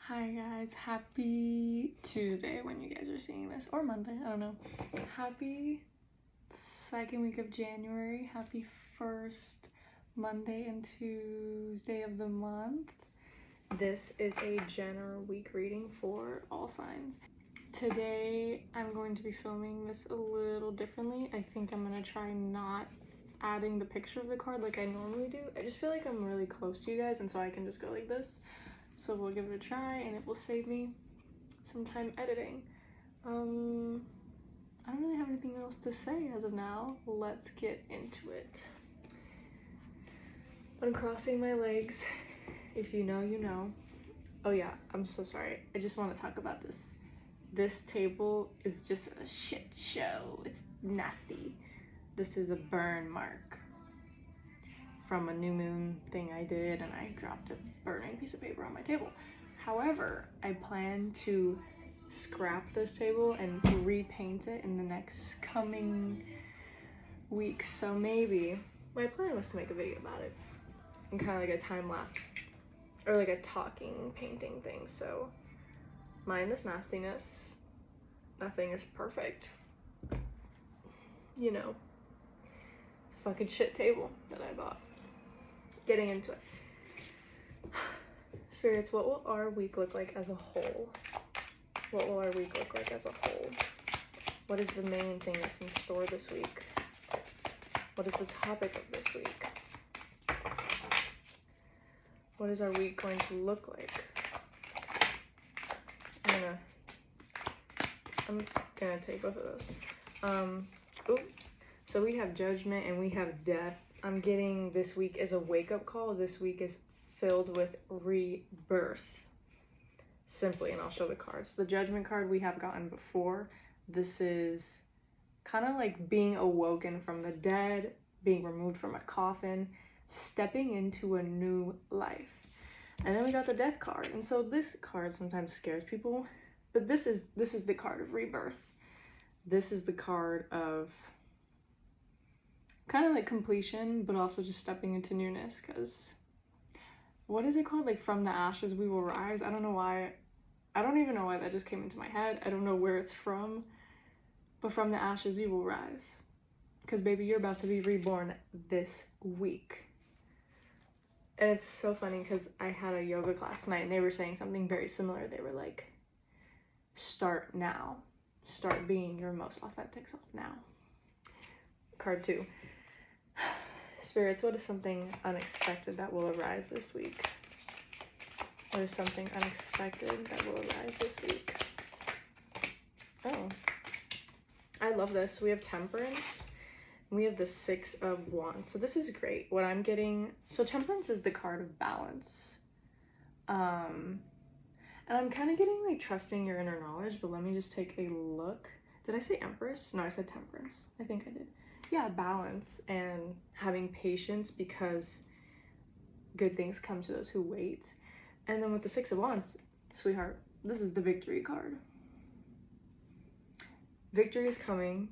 Hi guys, happy Tuesday when you guys are seeing this, or Monday, I don't know. Happy second week of January, happy first Monday and Tuesday of the month. This is a general week reading for all signs. Today I'm going to be filming this a little differently. I think I'm gonna try not adding the picture of the card like I normally do. I just feel like I'm really close to you guys, and so I can just go like this. So we'll give it a try and it will save me some time editing. I don't really have anything else to say as of now. Let's get into it. Uncrossing my legs. If you know, you know. Oh yeah, I'm so sorry. I just want to talk about this. This table is just a shit show. It's nasty. This is a burn mark from a new moon thing I did, and I dropped a burning piece of paper on my table. However, I plan to scrap this table and repaint it in the next coming weeks. So maybe my plan was to make a video about it and kind of like a time lapse or like a talking painting thing. So mind this nastiness. Nothing is perfect. You know, it's a fucking shit table that I bought. Getting into it. Spirits, what will our week look like as a whole? What will our week look like as a whole? What is the main thing that's in store this week? What is the topic of this week? What is our week going to look like? I'm gonna take both of those. So we have judgment and we have death. I'm getting this week as a wake-up call. This week is filled with rebirth. Simply, and I'll show the cards. The judgment card we have gotten before. This is kind of like being awoken from the dead, being removed from a coffin, stepping into a new life. And then we got the death card. And so this card sometimes scares people, but this is the card of rebirth. This is the card of kind of like completion, but also just stepping into newness, because what is it called? Like, from the ashes we will rise. I don't know why. I don't even know why that just came into my head. I don't know where it's from, but from the ashes you will rise, because baby, you're about to be reborn this week. And it's so funny because I had a yoga class tonight and they were saying something very similar. They were like, start now. Start being your most authentic self now. Card 2. Spirits, what is something unexpected that will arise this week? What is something unexpected that will arise this week? Oh, I love this. We have temperance. We have the 6 of Wands. So this is great. What I'm getting, so temperance is the card of balance. And I'm kind of getting like trusting your inner knowledge, but let me just take a look. Did I say Empress? No, I said temperance. I think I did. Yeah, balance and having patience, because good things come to those who wait. And then with the 6 of Wands, sweetheart, this is the victory card. Victory is coming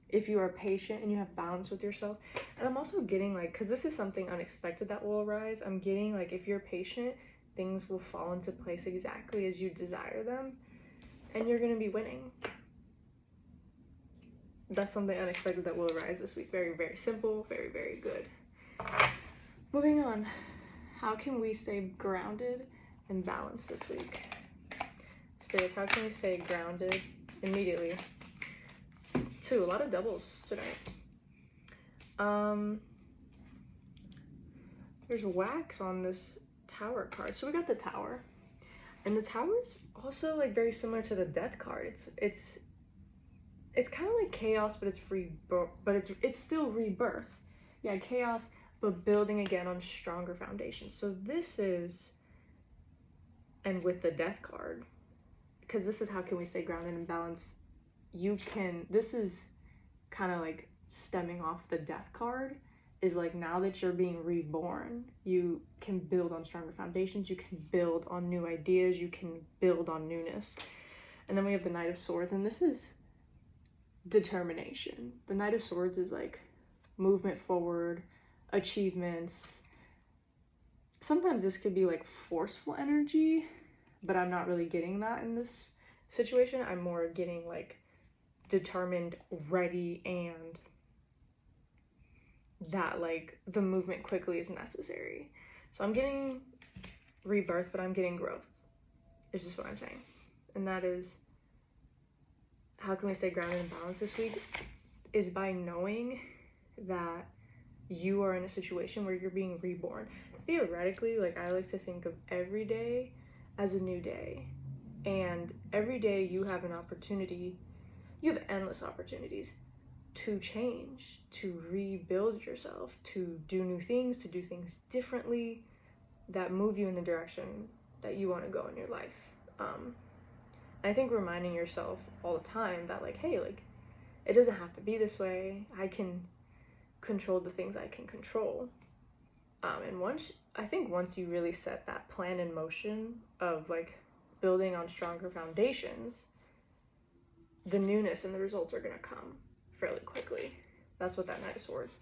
if you are patient and you have balance with yourself. And I'm also getting like, because this is something unexpected that will arise, I'm getting like, if you're patient, things will fall into place exactly as you desire them, and you're going to be winning. That's something unexpected that will arise this week. Very, very simple, very, very good. Moving on. How can we stay grounded and balanced this week? Spirits, how can we stay grounded immediately? 2, a lot of doubles tonight. There's wax on this Tower card. So we got the Tower. And the Tower is also like very similar to the Death card. It's kind of like chaos, but it's it's still rebirth. Yeah, chaos, but building again on stronger foundations. So this is, and with the Death card, because this is how can we stay grounded and balanced. This is kind of like stemming off the Death card, is like, now that you're being reborn, you can build on stronger foundations, you can build on new ideas, you can build on newness. And then we have the Knight of Swords, and this is determination. The Knight of Swords is like movement forward, achievements. Sometimes this could be like forceful energy, but I'm not really getting that in this situation. I'm more getting like determined, ready, and that like the movement quickly is necessary. So I'm getting rebirth, but I'm getting growth. It's just what I'm saying. And that is, how can we stay grounded and balanced this week? Is by knowing that you are in a situation where you're being reborn. Theoretically, like, I like to think of every day as a new day. And every day you have an opportunity, you have endless opportunities to change, to rebuild yourself, to do new things, to do things differently that move you in the direction that you want to go in your life. I think reminding yourself all the time that, like, hey, like, it doesn't have to be this way. I can control the things I can control. And once you really set that plan in motion of like building on stronger foundations, the newness and the results are gonna come fairly quickly. That's what that Knight of Swords.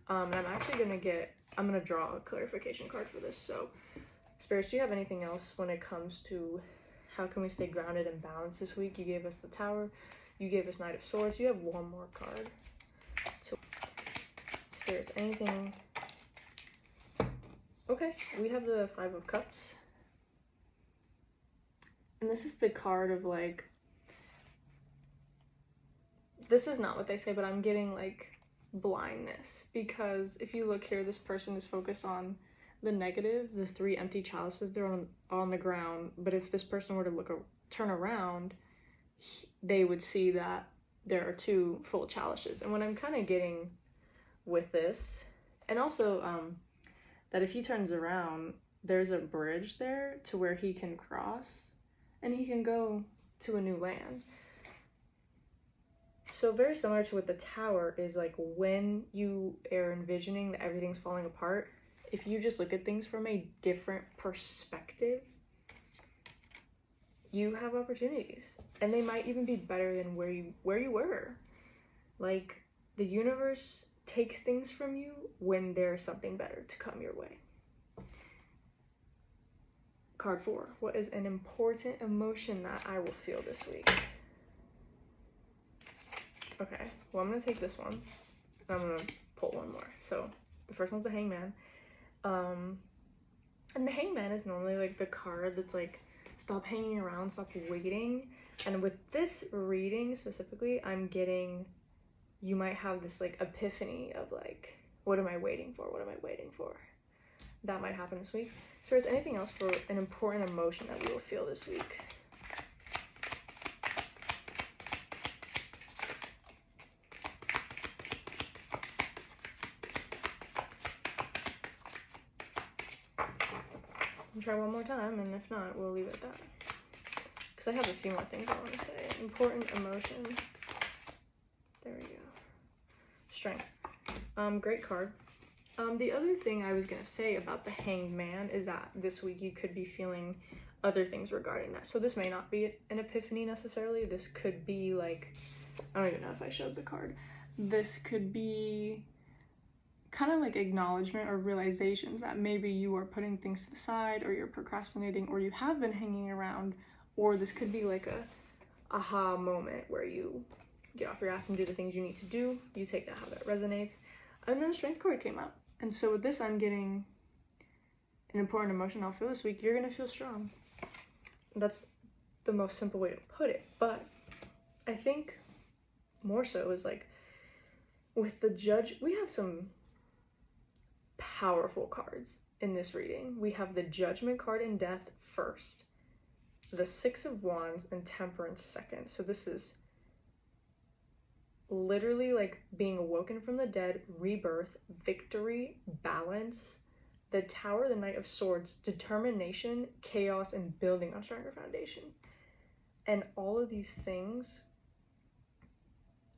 And I'm actually gonna draw a clarification card for this. So, Spirits, do you have anything else when it comes to how can we stay grounded and balanced this week? You gave us the Tower, you gave us Knight of Swords. You have one more card. So, Spirits, anything? Okay, we have the Five of Cups. And this is the card of like, this is not what they say, but I'm getting like blindness, because if you look here, this person is focused on the negative, the 3 empty chalices, they're on the ground. But if this person were to turn around, they would see that there are 2 full chalices. And what I'm kind of getting with this, and also that if he turns around, there's a bridge there to where he can cross and he can go to a new land. So very similar to what the Tower is, like, when you are envisioning that everything's falling apart, if you just look at things from a different perspective, you have opportunities, and they might even be better than where you were. Like, the universe takes things from you when there's something better to come your way. Card 4. What is an important emotion that I will feel this week? Okay, well, I'm gonna take this one, and I'm gonna pull one more. So the first one's the Hangman. And the Hangman is normally like the card that's like, stop hanging around, stop waiting. And with this reading specifically, I'm getting, you might have this like epiphany of like, what am I waiting for? What am I waiting for? That might happen this week. So is anything else for an important emotion that we will feel this week? I'll try one more time, and if not, we'll leave it at that. Because I have a few more things I want to say. Important emotion. There we go. Strength. Great card. The other thing I was going to say about the Hanged Man is that this week you could be feeling other things regarding that. So this may not be an epiphany necessarily. This could be like, I don't even know if I showed the card. This could be kind of like acknowledgement or realizations that maybe you are putting things to the side, or you're procrastinating, or you have been hanging around, or this could be like a aha moment where you get off your ass and do the things you need to do. You take that how that resonates. And then the Strength card came out. And so with this, I'm getting an important emotion I'll feel this week. You're gonna feel strong. That's the most simple way to put it. But I think more so is like, with the Judge, we have some powerful cards in this reading. We have the Judgment card in Death first, the Six of Wands and Temperance second. So this is literally like being awoken from the dead, rebirth, victory, balance, the Tower, the Knight of Swords, determination, chaos, and building on stronger foundations. And all of these things,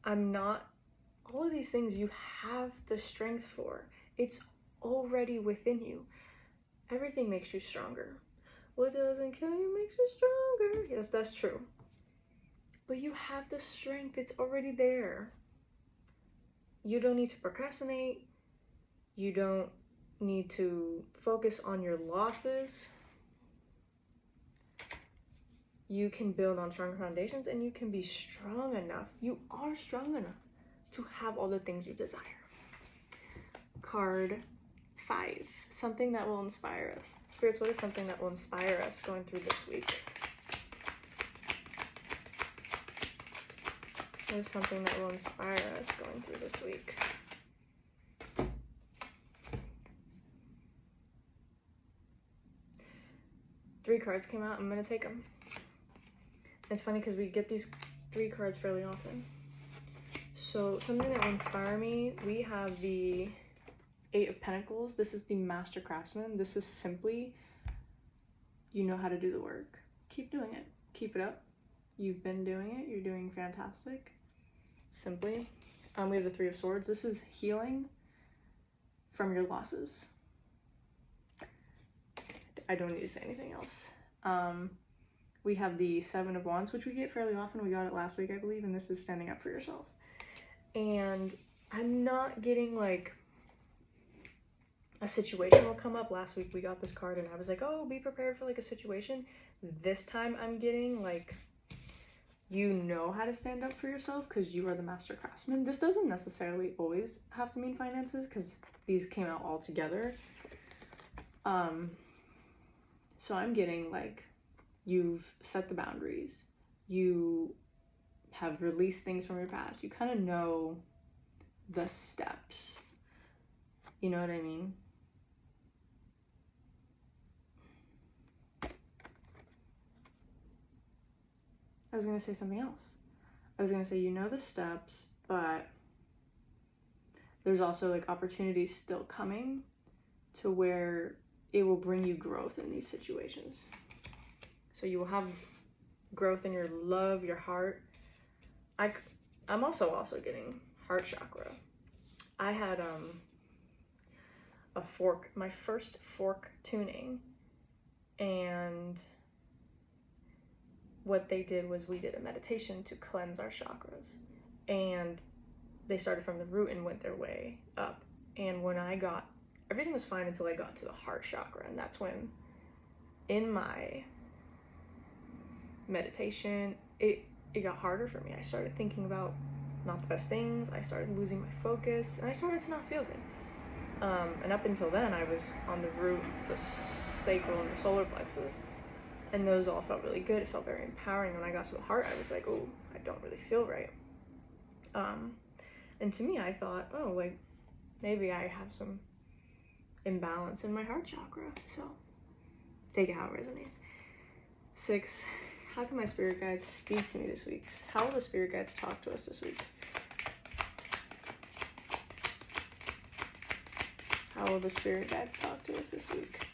all of these things you have the strength for. It's already within you. Everything makes you stronger. What doesn't kill you makes you stronger. Yes, that's true. But you have the strength. It's already there. You don't need to procrastinate. You don't need to focus on your losses. you can build on stronger foundations, and you can be strong enough. You are strong enough to have all the things you desire. Card 5, something that will inspire us. Spirits, what is something that will inspire us going through this week? What is something that will inspire us going through this week? Three cards came out. I'm going to take them. It's funny because we get these 3 cards fairly often. So something that will inspire me, we have the 8 of Pentacles. This is the Master Craftsman. This is simply, you know how to do the work. Keep doing it. Keep it up. You've been doing it. You're doing fantastic. Simply. We have the 3 of Swords. This is healing from your losses. I don't need to say anything else. We have the 7 of Wands, which we get fairly often. We got it last week, I believe, and this is standing up for yourself. And I'm not getting like a situation will come up. Last week we got this card and I was like, oh, be prepared for like a situation. This time I'm getting like, you know how to stand up for yourself because you are the Master Craftsman. This doesn't necessarily always have to mean finances because these came out all together. So I'm getting like, you've set the boundaries. You have released things from your past. You kind of know the steps. You know what I mean? I was going to say something else. I was going to say, you know the steps, but there's also like opportunities still coming to where it will bring you growth in these situations. So you will have growth in your love, your heart. I'm also getting heart chakra. I had a fork, my first fork tuning, and what they did was we did a meditation to cleanse our chakras, and they started from the root and went their way up. And when I got, everything was fine until I got to the heart chakra, and that's when in my meditation it got harder for me. I started thinking about not the best things. I started losing my focus, and I started to not feel good. And up until then I was on the root, the sacral, and the solar plexus, and those all felt really good. It felt very empowering. When I got to the heart, I was like, oh, I don't really feel right. And to me, I thought, oh, like maybe I have some imbalance in my heart chakra. So take it how it resonates. 6, how can my spirit guides speak to me this week? How will the spirit guides talk to us this week? How will the spirit guides talk to us this week?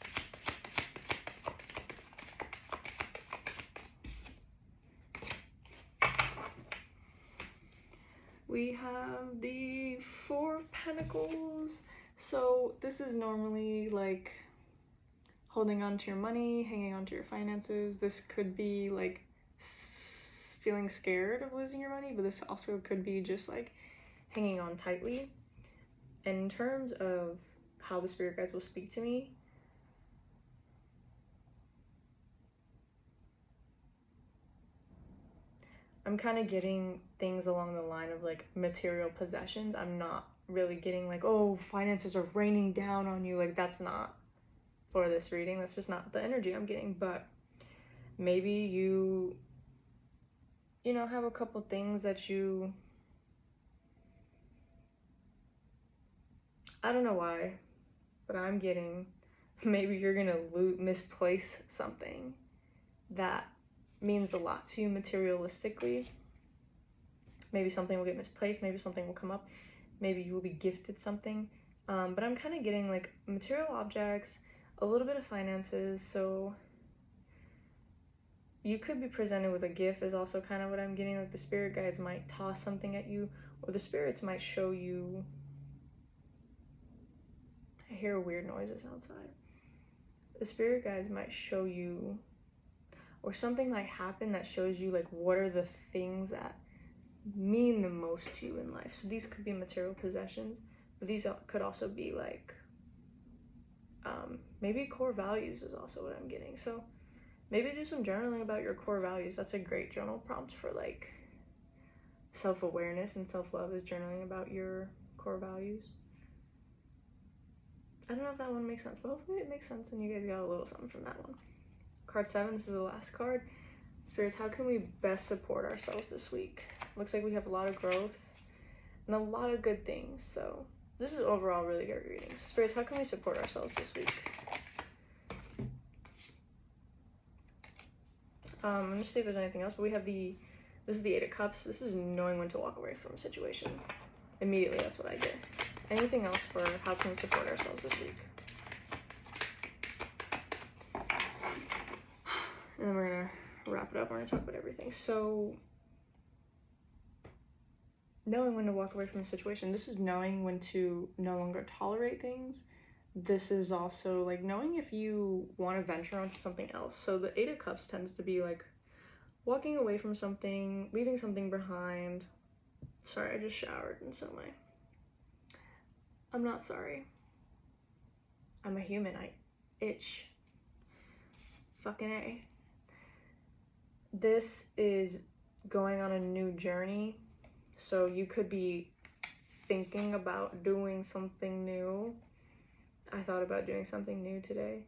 We have the 4 of Pentacles. So this is normally like holding on to your money, hanging on to your finances. This could be like feeling scared of losing your money, but this also could be just like hanging on tightly. And in terms of how the spirit guides will speak to me, I'm kind of getting things along the line of like material possessions. I'm not really getting like, oh, finances are raining down on you. Like that's not for this reading. That's just not the energy I'm getting. But maybe you know, have a couple things that you, I don't know why, but I'm getting, maybe you're gonna misplace something that means a lot to you materialistically. Maybe something will get misplaced, maybe something will come up, maybe you will be gifted something. But I'm kind of getting like material objects, a little bit of finances. So you could be presented with a gift is also kind of what I'm getting. Like the spirit guides might toss something at you, or the spirits might show you. I hear weird noises outside. The spirit guides might show you, or something might happen that shows you like what are the things that mean the most to you in life. So these could be material possessions, but these could also be like maybe core values is also what I'm getting. So maybe do some journaling about your core values. That's a great journal prompt for like self-awareness and self-love, is journaling about your core values. I don't know if that one makes sense, but hopefully it makes sense and you guys got a little something from that one. Card 7, this is the last card. Spirits, how can we best support ourselves this week? Looks like we have a lot of growth and a lot of good things. So this is overall really good reading. So Spirits, how can we support ourselves this week? I'm gonna see if there's anything else, but we have this is the 8 of Cups. This is knowing when to walk away from a situation. Immediately, that's what I did. Anything else for how can we support ourselves this week? And then we're gonna wrap it up. We're gonna talk about everything. So, knowing when to walk away from a situation. This is knowing when to no longer tolerate things. This is also like knowing if you want to venture onto something else. So the 8 of Cups tends to be like walking away from something, leaving something behind. Sorry, I just showered, and so I'm not sorry. I'm a human. I itch. Fucking A. This is going on a new journey. So you could be thinking about doing something new. I thought about doing something new today.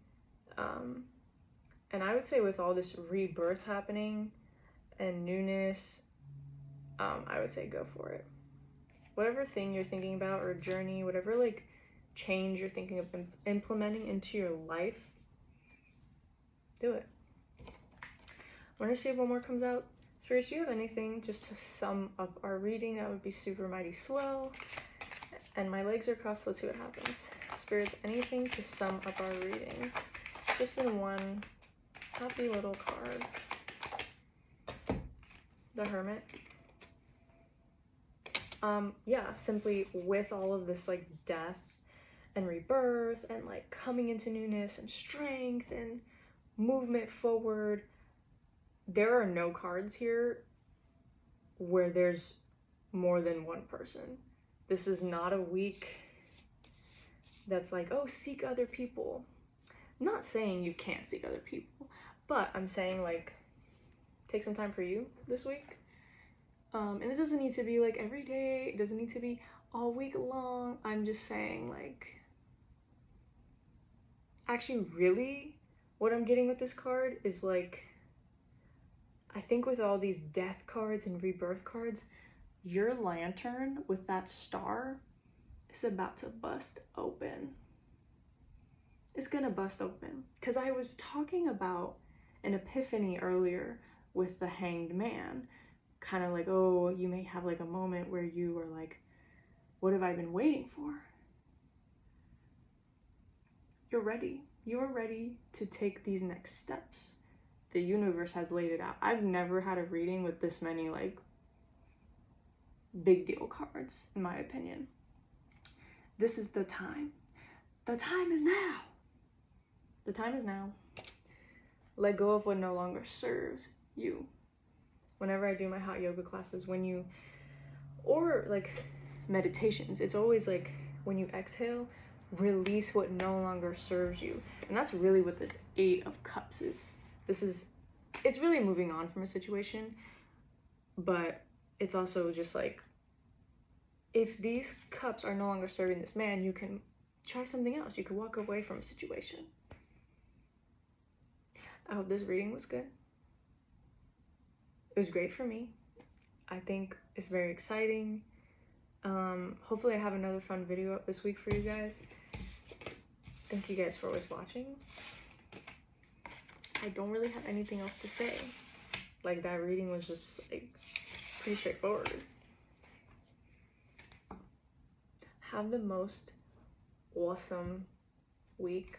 And I would say with all this rebirth happening and newness, I would say go for it. Whatever thing you're thinking about, or journey, whatever like change you're thinking of implementing into your life, do it. We're gonna see if one more comes out. Spirits, do you have anything just to sum up our reading? That would be super mighty swell. And my legs are crossed, let's see what happens. Spirits, anything to sum up our reading? Just in one happy little card. The Hermit. Yeah, simply with all of this like death and rebirth and like coming into newness and strength and movement forward, there are no cards here where there's more than one person. This is not a week that's like, oh, seek other people. I'm not saying you can't seek other people, but I'm saying like take some time for you this week. And it doesn't need to be like every day, it doesn't need to be all week long. I'm just saying like, actually really what I'm getting with this card is like, I think with all these death cards and rebirth cards, your lantern with that star is about to bust open. It's gonna bust open. Because I was talking about an epiphany earlier with the Hanged Man. Kind of like, oh, you may have like a moment where you are like, what have I been waiting for? You're ready. You're ready to take these next steps. The universe has laid it out. I've never had a reading with this many like big deal cards, in my opinion. This is the time. The time is now. The time is now. Let go of what no longer serves you. Whenever I do my hot yoga classes, or like meditations, it's always like when you exhale, release what no longer serves you. And that's really what this 8 of Cups is. It's really moving on from a situation, but it's also just like, if these cups are no longer serving this man, you can try something else. You can walk away from a situation. I hope this reading was good. It was great for me. I think it's very exciting. Hopefully I have another fun video up this week for you guys. Thank you guys for always watching. I don't really have anything else to say. Like, that reading was just like pretty straightforward. Have the most awesome week.